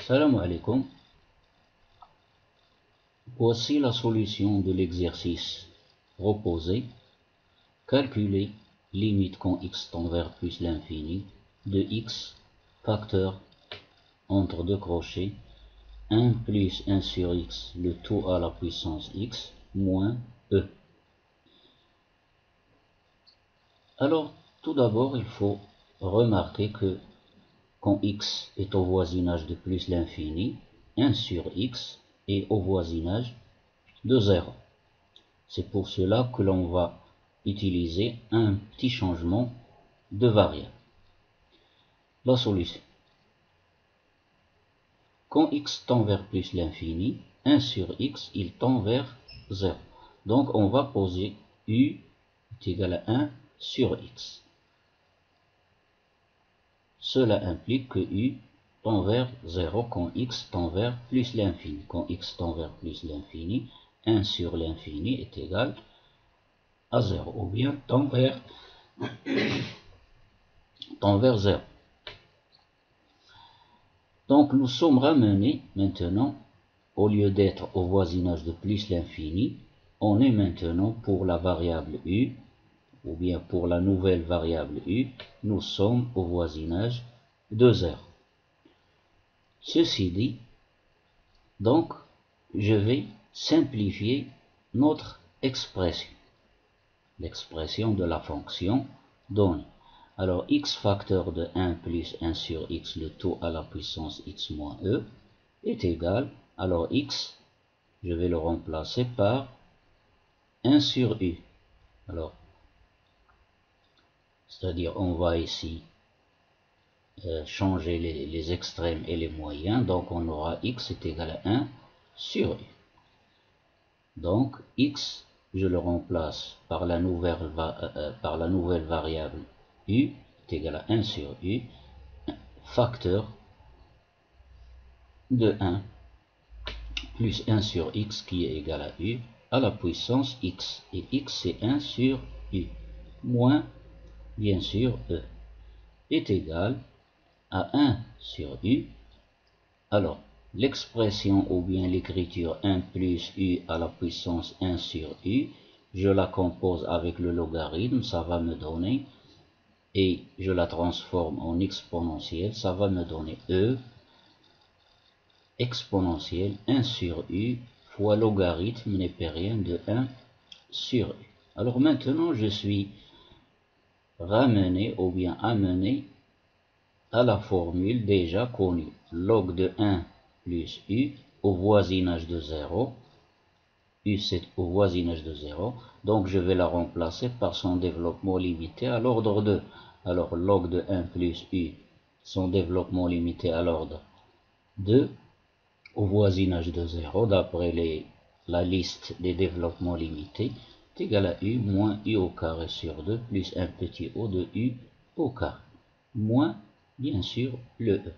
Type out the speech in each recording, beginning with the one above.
Salam alaikum. Voici la solution de l'exercice proposé. Calculer limite quand x tend vers plus l'infini de x facteur entre deux crochets 1 plus 1 sur x, le tout à la puissance x, moins e. Alors, tout d'abord, il faut remarquer que quand x est au voisinage de plus l'infini, 1 sur x est au voisinage de 0. C'est pour cela que l'on va utiliser un petit changement de variable. La solution. Quand x tend vers plus l'infini, 1 sur x, il tend vers 0. Donc on va poser u est égal à 1 sur x. Cela implique que u tend vers 0 quand x tend vers plus l'infini. Quand x tend vers plus l'infini, 1 sur l'infini est égal à 0. Ou bien tend vers 0. Donc nous sommes ramenés maintenant, au lieu d'être au voisinage de plus l'infini, on est maintenant pour la variable u, ou bien pour la nouvelle variable u, nous sommes au voisinage de 0. Ceci dit, donc, je vais simplifier notre expression. L'expression de la fonction donne. Alors, x facteur de 1 plus 1 sur x, le tout à la puissance x moins e, est égal, alors x, je vais le remplacer par 1 sur u. Alors, c'est-à-dire, on va ici changer les extrêmes et les moyens, donc on aura x est égal à 1 sur u. Donc, x, je le remplace par la nouvelle variable u est égal à 1 sur u, facteur de 1 plus 1 sur x qui est égal à u à la puissance x. Et x c'est 1 sur u, moins, bien sûr, e, est égal à 1 sur u. Alors, l'expression ou bien l'écriture 1 plus u à la puissance 1 sur u, je la compose avec le logarithme, ça va me donner, et je la transforme en exponentielle, ça va me donner e exponentielle 1 sur u fois logarithme népérien de 1 sur u. Alors maintenant, je suis ramené ou bien amené à la formule déjà connue, log de 1 plus u au voisinage de 0, u c'est au voisinage de 0, donc je vais la remplacer par son développement limité à l'ordre 2. Alors log de 1 plus u, son développement limité à l'ordre 2, au voisinage de 0, d'après la liste des développements limités, est égal à u moins u au carré sur 2 plus un petit o de u au carré, moins bien sûr le e.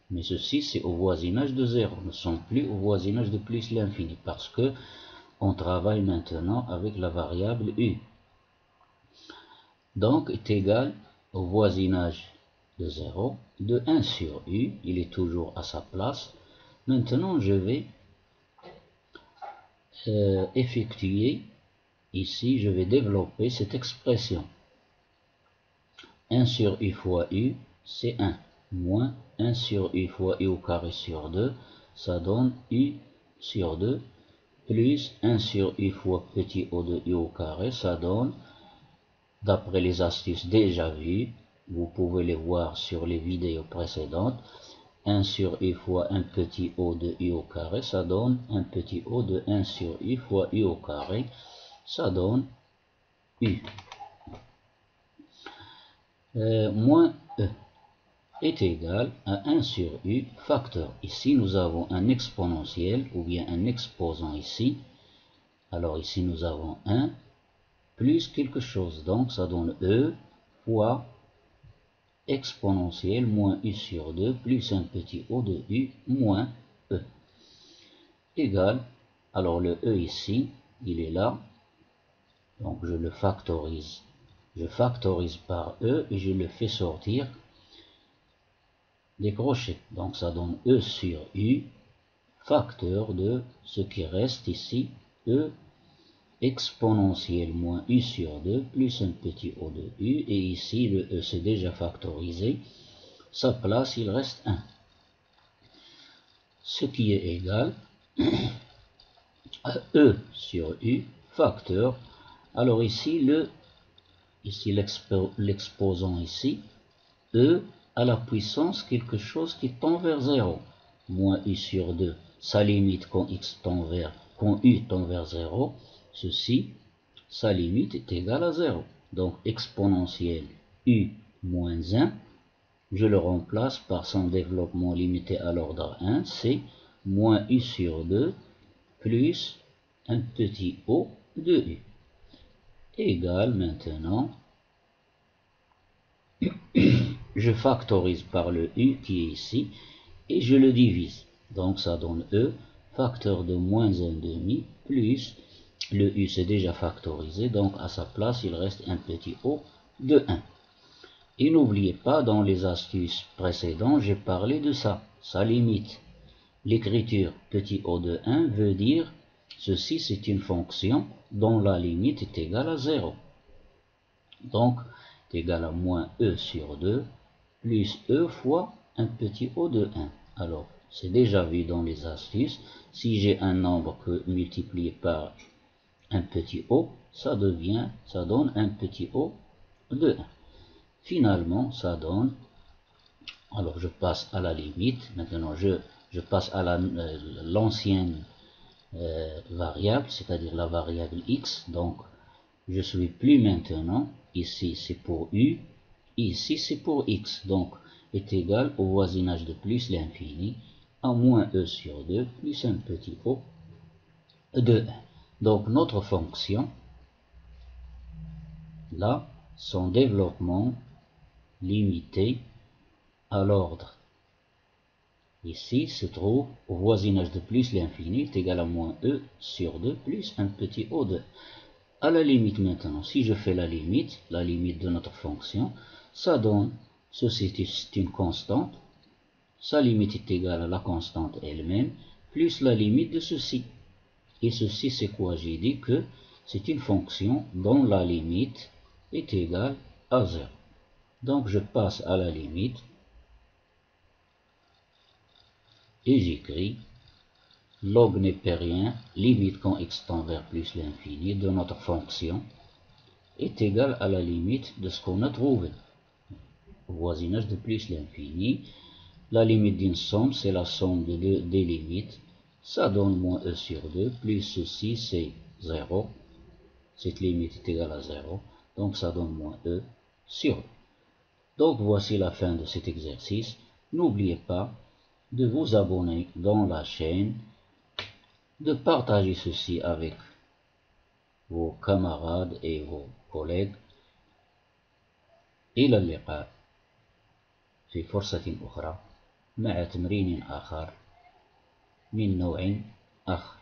Mais ceci c'est au voisinage de 0, nous ne sommes plus au voisinage de plus l'infini parce que on travaille maintenant avec la variable u. Donc est égal au voisinage de 0 de 1 sur u, il est toujours à sa place. Maintenant je vais effectuer ici, je vais développer cette expression. 1 sur u fois u, c'est 1, moins 1 sur u fois u au carré sur 2, ça donne u sur 2, plus 1 sur u fois petit o de u au carré, ça donne, d'après les astuces déjà vues, vous pouvez les voir sur les vidéos précédentes, 1 sur u fois un petit o de u au carré, ça donne un petit o de 1 sur u fois u au carré, ça donne u. Moins e est égal à 1 sur u facteur. Ici, nous avons un exponentiel ou bien un exposant ici. Alors ici, nous avons 1 plus quelque chose. Donc, ça donne e fois exponentiel moins u sur 2 plus un petit o de u moins e égale, alors le e ici, il est là, donc je le factorise. Je factorise par e et je le fais sortir décrocher. Donc ça donne E sur U, facteur de ce qui reste ici, E exponentielle moins U sur 2 plus un petit O de U, et ici le E c'est déjà factorisé, sa place il reste 1. Ce qui est égal à E sur U, facteur. Alors ici l'exposant ici, E à la puissance quelque chose qui tend vers 0, moins U sur 2, sa limite quand U tend vers 0, ceci, sa limite est égale à 0. Donc exponentielle U moins 1, je le remplace par son développement limité à l'ordre 1, c'est moins U sur 2 plus un petit O de U, égale maintenant, je factorise par le U qui est ici, et je le divise. Donc ça donne E, facteur de moins 1,5, plus, le U c'est déjà factorisé, donc à sa place il reste un petit O de 1. Et n'oubliez pas, dans les astuces précédentes, j'ai parlé de ça, sa limite. L'écriture petit O de 1 veut dire, ceci c'est une fonction dont la limite est égale à 0. Donc, est égal à moins E sur 2, plus E fois un petit O de 1. Alors, c'est déjà vu dans les astuces, si j'ai un nombre que multiplié par un petit O, ça donne un petit O de 1. Finalement, ça donne, alors je passe à la limite, maintenant je passe à l'ancienne variable, c'est-à-dire la variable x, donc je suis plus maintenant, ici c'est pour U, ici c'est pour x, donc est égal au voisinage de plus l'infini, à moins E sur 2, plus un petit O de 1. Donc notre fonction, là, son développement limité à l'ordre ici se trouve au voisinage de plus l'infini est égal à moins E sur 2 plus un petit O de 1. À la limite maintenant, si je fais la limite de notre fonction, ça donne, ceci est une constante, sa limite est égale à la constante elle-même, plus la limite de ceci. Et ceci c'est quoi? J'ai dit que c'est une fonction dont la limite est égale à 0. Donc je passe à la limite, et j'écris log népérien, limite quand x tend vers plus l'infini de notre fonction est égal à la limite de ce qu'on a trouvé, au voisinage de plus l'infini. La limite d'une somme, c'est la somme des limites, ça donne moins E sur 2, plus ceci c'est 0, cette limite est égale à 0, donc ça donne moins E sur 2. Donc voici la fin de cet exercice. N'oubliez pas de vous abonner dans la chaîne, de partager ceci avec vos camarades et vos collègues. إلى اللقاء في فرصة أخرى مع تمرين آخر من نوع آخر.